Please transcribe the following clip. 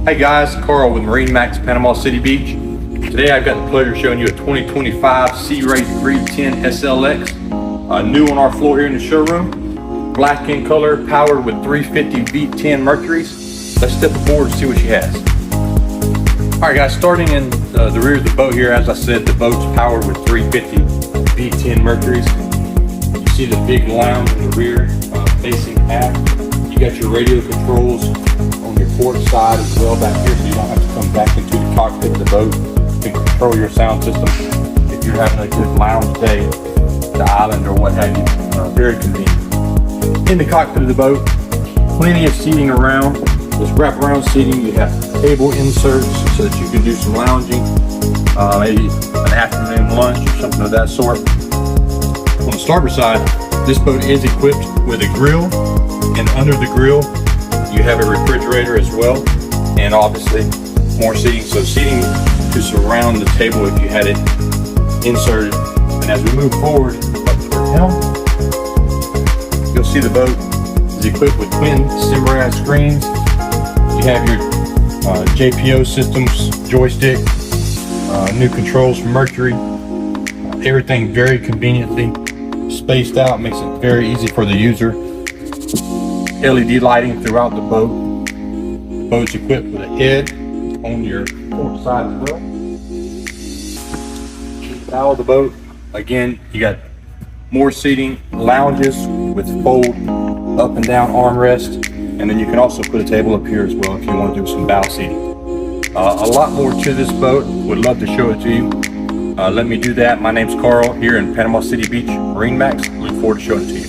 Hey guys, Carl with MarineMax, Panama City Beach. Today I've got the pleasure of showing you a 2025 Sea Ray 310 SLX, new on our floor here in the showroom. Black in color, powered with 350 V10 Mercuries. Let's step aboard and see what she has. Alright guys, starting in the rear of the boat here, as I said, the boat's powered with 350 V10 Mercuries. You see the big lounge in the rear, facing aft. You got your radio controls on your port side as well back here, so you don't have to come back into the cockpit of the boat to control your sound system if you're having a good lounge day, the island or what have you. Very convenient. In the cockpit of the boat, plenty of seating around. This wraparound seating, you have table inserts so that you can do some lounging, maybe an afternoon lunch or something of that sort. On the starboard side, this boat is equipped with a grill, and under the grill you have a refrigerator as well, and obviously more seating, so seating to surround the table if you had it inserted. And as we move forward up toward helm, you'll see the boat is equipped with twin Simrad screens. You have your JPO systems joystick, new controls from Mercury. Everything very conveniently spaced out, makes it very easy for the user. LED lighting throughout the boat. The boat's equipped with a head on your port side as well. The bow of the boat, again, you got more seating, lounges with fold up and down armrest, and then you can also put a table up here as well if you want to do some bow seating. A lot more to this boat. Would love to show it to you. Let me do that. My name's Carl here in Panama City Beach, MarineMax. Look forward to showing it to you.